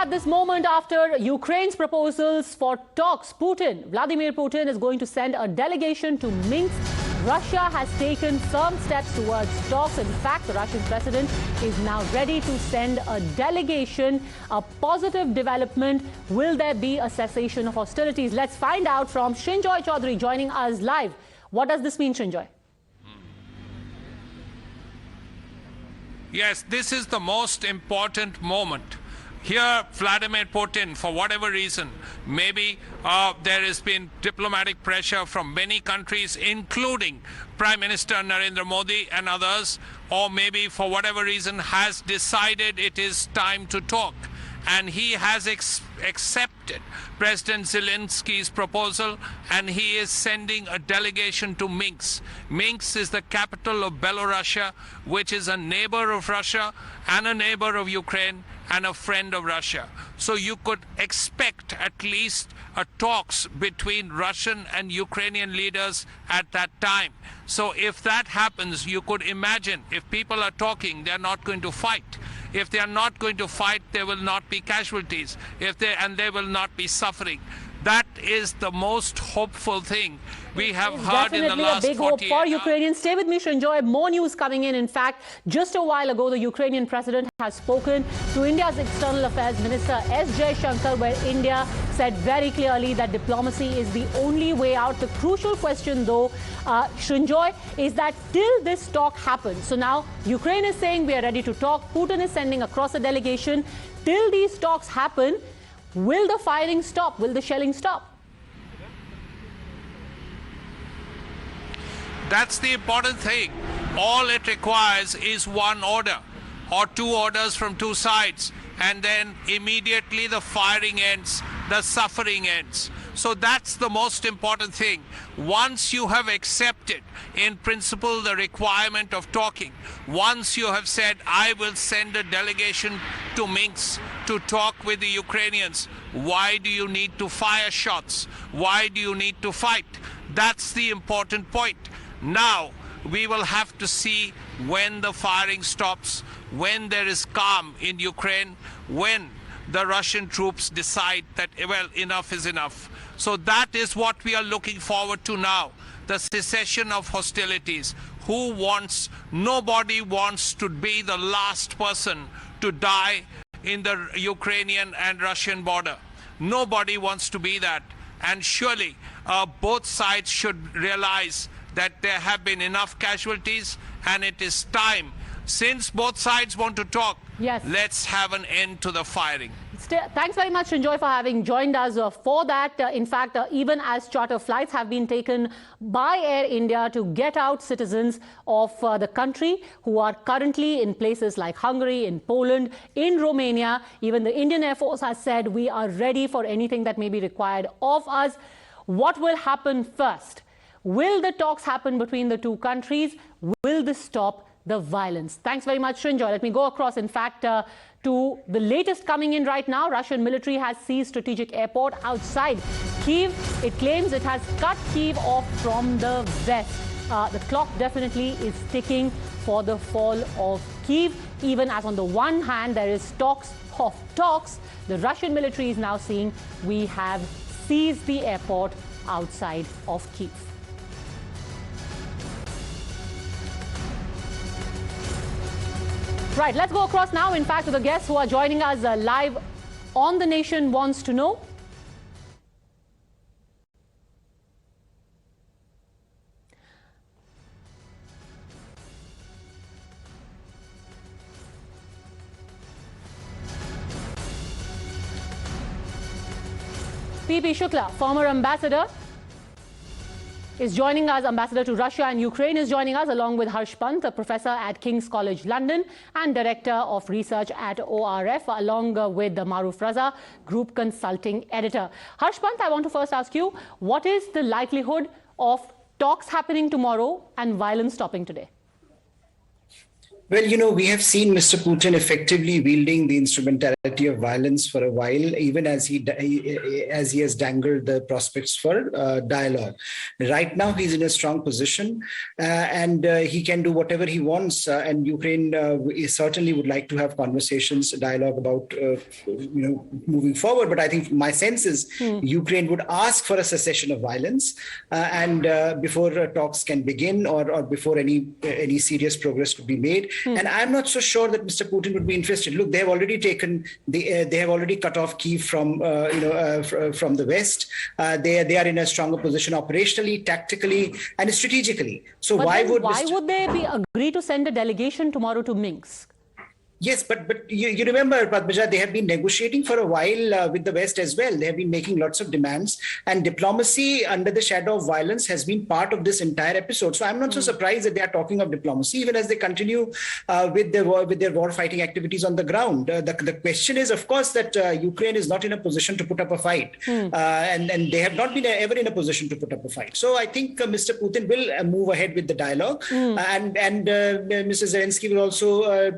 at this moment after Ukraine's proposals for talks. Vladimir Putin is going to send a delegation to Minsk. Russia has taken firm steps towards talks. In fact, the Russian president is now ready to send a delegation. A positive development. Will there be a cessation of hostilities? Let's find out from Srinjoy Chowdhury joining us live. What does this mean, Srinjoy? Yes, this is the most important moment. Here, Vladimir Putin, for whatever reason, maybe there has been diplomatic pressure from many countries, including Prime Minister Narendra Modi and others, or maybe for whatever reason has decided it is time to talk. And he has accepted President Zelensky's proposal, and he is sending a delegation to Minsk. Minsk is the capital of Belarus, which is a neighbor of Russia and a neighbor of Ukraine and a friend of Russia. So you could expect at least talks between Russian and Ukrainian leaders at that time. So if that happens, you could imagine if people are talking, they're not going to fight. If they are not going to fight, there will not be casualties. And they will not be suffering. That is the most hopeful thing we have heard in the last 48 hours. Definitely a big hope for Ukrainians. Stay with me, Srinjoy. More news coming in. In fact, just a while ago, the Ukrainian president has spoken to India's External Affairs Minister S. Jaishankar, where India said very clearly that diplomacy is the only way out. The crucial question, though, Srinjoy, is that till this talk happens, so now Ukraine is saying we are ready to talk. Putin is sending across a delegation. Till these talks happen, will the firing stop? Will the shelling stop? That's the important thing. All it requires is one order or two orders from two sides, and then immediately the firing ends, the suffering ends. So that's the most important thing. Once you have accepted in principle the requirement of talking, once you have said, I will send a delegation to Minsk to talk with the Ukrainians, why do you need to fire shots? Why do you need to fight? That's the important point. Now, we will have to see when the firing stops, when there is calm in Ukraine, when the Russian troops decide that, well, enough is enough. So that is what we are looking forward to now, the cessation of hostilities. Nobody wants to be the last person to die in the Ukrainian and Russian border. Nobody wants to be that. And surely both sides should realize that there have been enough casualties, and it is time. Since both sides want to talk, yes, let's have an end to the firing. Thanks very much, Srinjoy, for having joined us for that. In fact, even as charter flights have been taken by Air India to get out citizens of the country who are currently in places like Hungary, in Poland, in Romania. Even the Indian Air Force has said we are ready for anything that may be required of us. What will happen first? Will the talks happen between the two countries? Will this stop the violence? Thanks very much, Srinjoy. Let me go across, in fact, to the latest coming in right now. Russian military has seized strategic airport outside Kyiv. It claims it has cut Kyiv off from the west. The clock definitely is ticking for the fall of Kyiv. Even as on the one hand, there is talks of talks, the Russian military is now saying we have seized the airport outside of Kyiv. Right, let's go across now, in fact, to the guests who are joining us live on The Nation Wants to Know. PP Shukla, former ambassador, is joining us, ambassador to Russia and Ukraine, is joining us, along with Harsh Pant, a professor at King's College London and director of research at ORF, along with Maroof Raza, group consulting editor. Harsh Pant, I want to first ask you, what is the likelihood of talks happening tomorrow and violence stopping today? Well, we have seen Mr. Putin effectively wielding the instrumentality of violence for a while, even as he has dangled the prospects for dialogue. Right now, he's in a strong position, and he can do whatever he wants. And Ukraine certainly would like to have conversations, dialogue about moving forward. But I think my sense is Ukraine would ask for a cessation of violence, and before talks can begin, or before any serious progress could be made. And I'm not so sure that Mr. Putin would be interested. Look, they have already cut off Kyiv from the West. They are in a stronger position operationally, tactically, and strategically. So but why would they agree to send a delegation tomorrow to Minsk? Yes, but you remember, Padmaja, they have been negotiating for a while with the West as well. They have been making lots of demands, and diplomacy under the shadow of violence has been part of this entire episode. So I'm not so surprised that they are talking of diplomacy, even as they continue with their war fighting activities on the ground. The question is, of course, that Ukraine is not in a position to put up a fight, and they have not been ever in a position to put up a fight. So I think Mr. Putin will move ahead with the dialogue, and Mr. Zelensky will also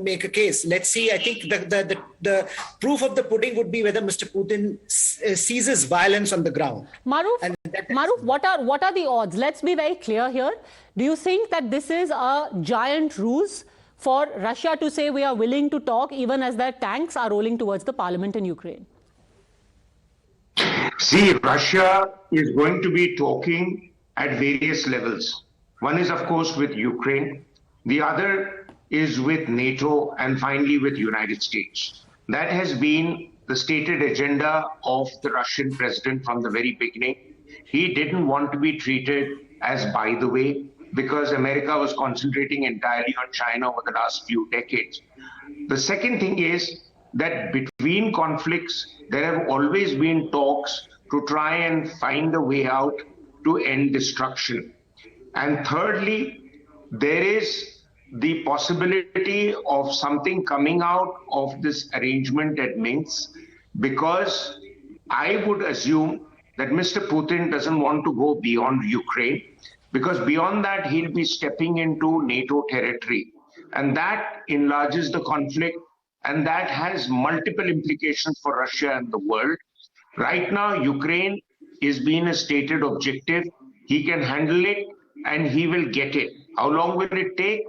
make a case. Let's see. I think the proof of the pudding would be whether Mr. Putin seizes violence on the ground. Maroof, what are the odds? Let's be very clear here. Do you think that this is a giant ruse for Russia to say we are willing to talk even as their tanks are rolling towards the parliament in Ukraine? See, Russia is going to be talking at various levels. One is, of course, with Ukraine. The other is with NATO, and finally with United States. That has been the stated agenda of the Russian president from the very beginning. He didn't want to be treated as by the way, because America was concentrating entirely on China over the last few decades. The second thing is that between conflicts, there have always been talks to try and find a way out to end destruction. And thirdly, there is the possibility of something coming out of this arrangement at Minsk, because I would assume that Mr. Putin doesn't want to go beyond Ukraine, because beyond that, he'll be stepping into NATO territory. And that enlarges the conflict, and that has multiple implications for Russia and the world. Right now, Ukraine is being a stated objective. He can handle it, and he will get it. How long will it take?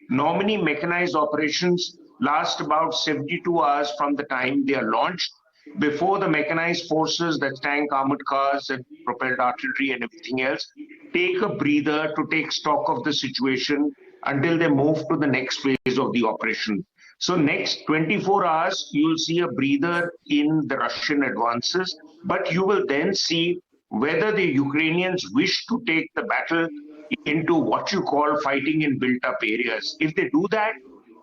Normally, mechanized operations last about 72 hours from the time they are launched. Before the mechanized forces, that's tank, armored cars, and propelled artillery and everything else, take a breather to take stock of the situation until they move to the next phase of the operation. So next 24 hours, you'll see a breather in the Russian advances, but you will then see whether the Ukrainians wish to take the battle into what you call fighting in built-up areas. If they do that,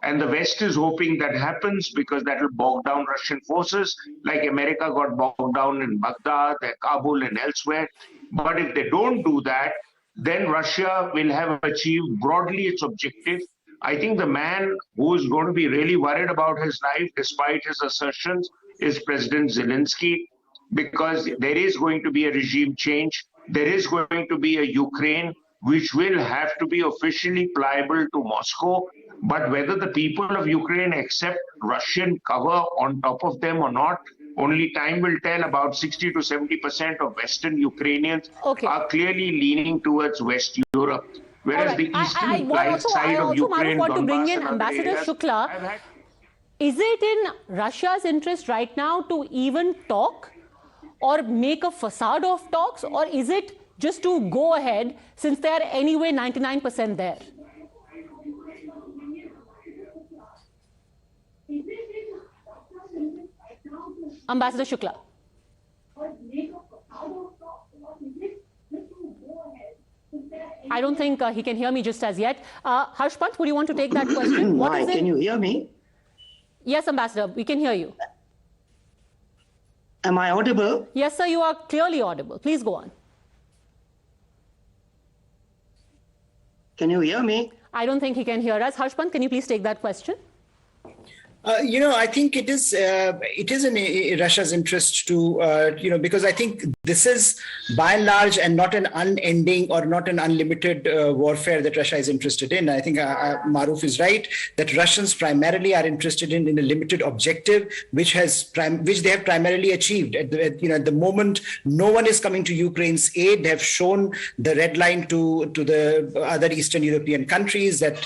and the West is hoping that happens because that will bog down Russian forces, like America got bogged down in Baghdad, Kabul, and elsewhere. But if they don't do that, then Russia will have achieved broadly its objective. I think the man who is going to be really worried about his life, despite his assertions, is President Zelensky, because there is going to be a regime change. There is going to be a Ukraine which will have to be officially pliable to Moscow. But whether the people of Ukraine accept Russian cover on top of them or not, only time will tell. About 60 to 70% of Western Ukrainians are clearly leaning towards West Europe. Whereas the eastern side of Ukraine, I want to bring in Ambassador Shukla. Is it in Russia's interest right now to even talk or make a facade of talks, or is it just to go ahead since they are anyway 99% there? Ambassador Shukla. I don't think he can hear me just as yet. Harsh Pant, would you want to take that question? Can you hear me? Yes, Ambassador, we can hear you. Am I audible? Yes, sir, you are clearly audible. Please go on. Can you hear me? I don't think he can hear us. Harsh Pant, can you please take that question? I think it is in Russia's interest to, because I think this is by and large and not an unending or not an unlimited warfare that Russia is interested in. I think Maroof is right that Russians primarily are interested in a limited objective, which they have primarily achieved. At the moment, no one is coming to Ukraine's aid. They have shown the red line to the other Eastern European countries that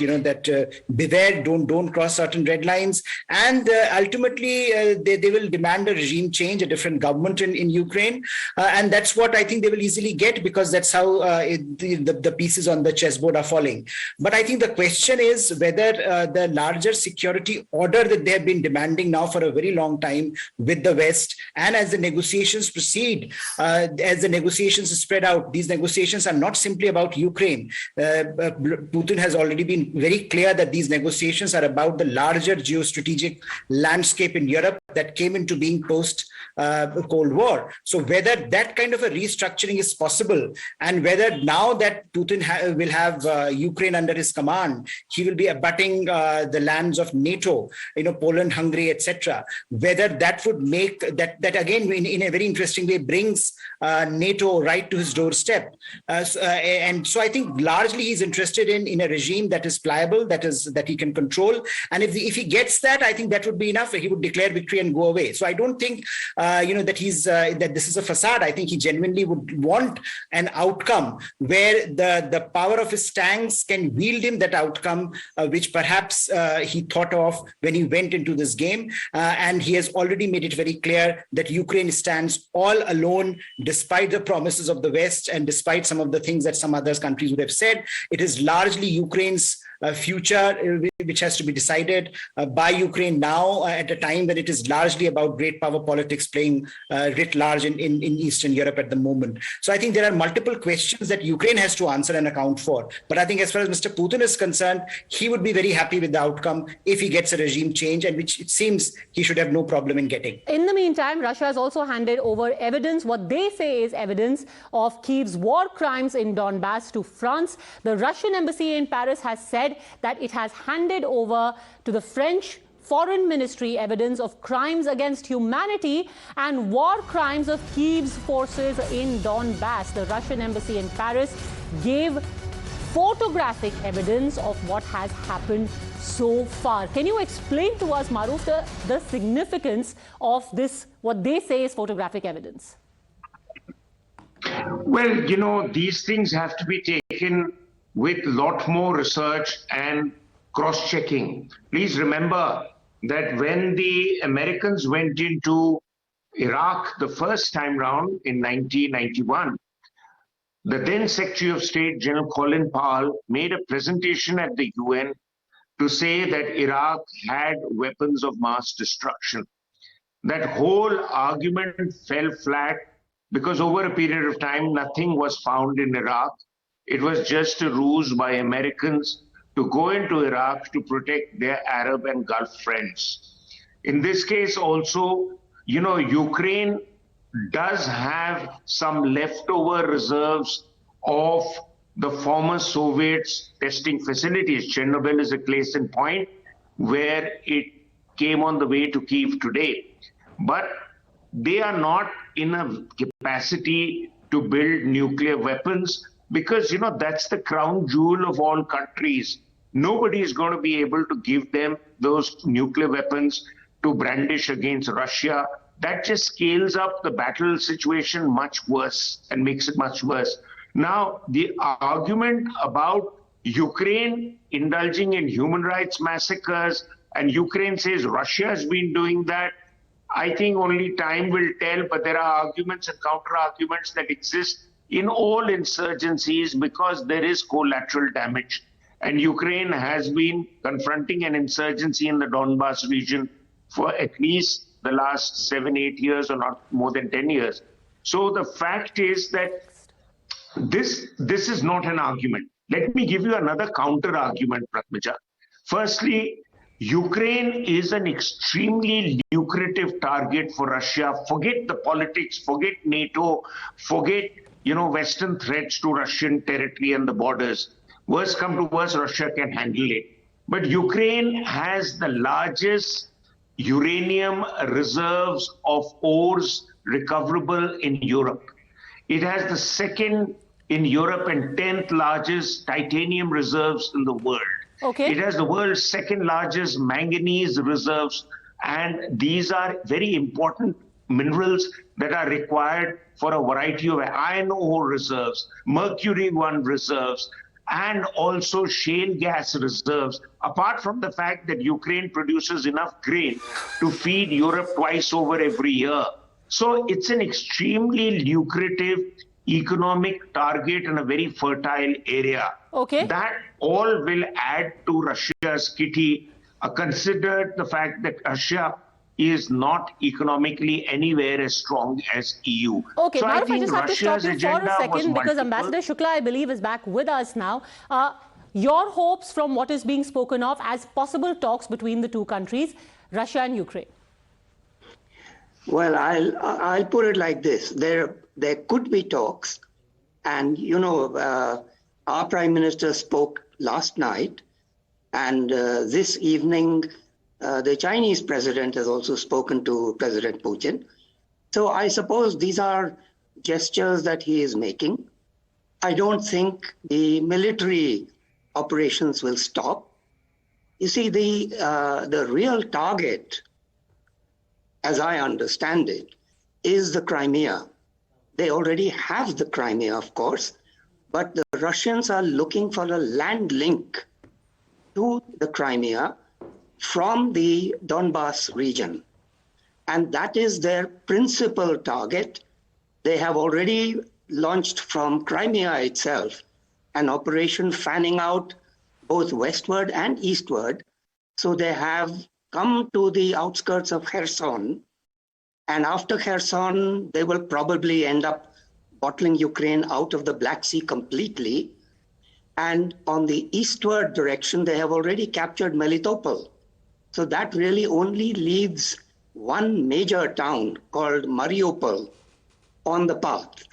beware, don't cross certain red lines. And ultimately, they will demand a regime change, a different government in Ukraine. And that's what I think they will easily get, because that's how the pieces on the chessboard are falling. But I think the question is whether the larger security order that they have been demanding now for a very long time with the West, and as the negotiations proceed, as the negotiations spread out, these negotiations are not simply about Ukraine. Putin has already been very clear that these negotiations are about the larger geostrategic landscape in Europe that came into being post Cold War. So whether that kind of a restructuring is possible, and whether now that Putin will have Ukraine under his command, he will be abutting the lands of NATO, Poland, Hungary, etc. Whether that would make that again in a very interesting way brings NATO right to his doorstep. And so I think largely he's interested in a regime that is pliable, that he can control. And if he gets that, I think that would be enough. He would declare victory and go away. So I don't think that this is a facade. I think he genuinely would want an outcome where the power of his tanks can wield him that outcome, which perhaps he thought of when he went into this game. And he has already made it very clear that Ukraine stands all alone, despite the promises of the West and despite some of the things that some other countries would have said. It is largely Ukraine's future which has to be decided by Ukraine now, at a time when it is largely about great power politics playing writ large in Eastern Europe at the moment. So I think there are multiple questions that Ukraine has to answer and account for. But I think as far as Mr. Putin is concerned, he would be very happy with the outcome if he gets a regime change, and which it seems he should have no problem in getting. In the meantime, Russia has also handed over evidence, what they say is evidence of Kyiv's war crimes in Donbass to France. The Russian embassy in Paris has said that it has handed over to the French Foreign Ministry evidence of crimes against humanity and war crimes of Kyiv's forces in Donbass. The Russian embassy in Paris gave photographic evidence of what has happened so far. Can you explain to us, Maroof, the significance of this, what they say is photographic evidence? Well, these things have to be taken with a lot more research and cross-checking. Please remember that when the Americans went into Iraq the first time round in 1991, the then Secretary of State, General Colin Powell, made a presentation at the UN to say that Iraq had weapons of mass destruction. That whole argument fell flat because over a period of time, nothing was found in Iraq. It was just a ruse by Americans to go into Iraq to protect their Arab and Gulf friends. In this case also, Ukraine does have some leftover reserves of the former Soviets testing facilities. Chernobyl is a case in point where it came on the way to Kyiv today. But they are not in a capacity to build nuclear weapons because, that's the crown jewel of all countries. Nobody is going to be able to give them those nuclear weapons to brandish against Russia. That just scales up the battle situation much worse and makes it much worse. Now, the argument about Ukraine indulging in human rights massacres and Ukraine says Russia has been doing that, I think only time will tell, but there are arguments and counter-arguments that exist in all insurgencies because there is collateral damage. And Ukraine has been confronting an insurgency in the Donbass region for at least the last 7-8 years, or not more than 10 years. So the fact is that this is not an argument. Let me give you another counter-argument, Padmaja. Firstly, Ukraine is an extremely lucrative target for Russia. Forget the politics, forget NATO, forget, Western threats to Russian territory and the borders. Worst come to worst, Russia can handle it. But Ukraine has the largest uranium reserves of ores recoverable in Europe. It has the second in Europe and 10th largest titanium reserves in the world. Okay. It has the world's second largest manganese reserves, and these are very important minerals that are required for a variety of iron ore reserves, mercury 1 reserves, and also shale gas reserves, apart from the fact that Ukraine produces enough grain to feed Europe twice over every year. So it's an extremely lucrative economic target and a very fertile area. Okay. That all will add to Russia's kitty, considered the fact that Russia is not economically anywhere as strong as EU. Okay, so Maroof, I just have to stop you for a second because multiple. Ambassador Shukla, I believe, is back with us now. Your hopes from what is being spoken of as possible talks between the two countries, Russia and Ukraine? Well, I'll put it like this: there could be talks, and our Prime Minister spoke last night, and this evening the Chinese president has also spoken to President Putin. So I suppose these are gestures that he is making. I don't think the military operations will stop. You see, the real target, as I understand it, is the Crimea. They already have the Crimea, of course, but the Russians are looking for a land link to the Crimea from the Donbas region. And that is their principal target. They have already launched from Crimea itself an operation fanning out both westward and eastward. So they have come to the outskirts of Kherson. And after Kherson, they will probably end up bottling Ukraine out of the Black Sea completely. And on the eastward direction, they have already captured Melitopol. So that really only leaves one major town called Mariupol on the path.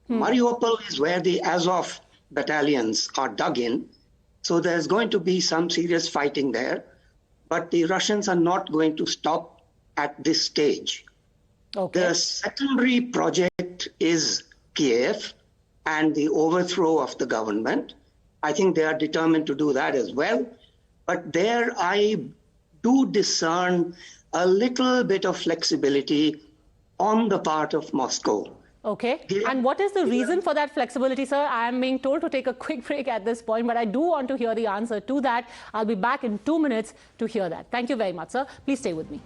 Mariupol is where the Azov battalions are dug in. So there's going to be some serious fighting there. But the Russians are not going to stop at this stage. Okay. The secondary project is Kiev and the overthrow of the government. I think they are determined to do that as well. But there I do discern a little bit of flexibility on the part of Moscow. Okay. And what is the reason for that flexibility, sir? I am being told to take a quick break at this point, but I do want to hear the answer to that. I'll be back in 2 minutes to hear that. Thank you very much, sir. Please stay with me.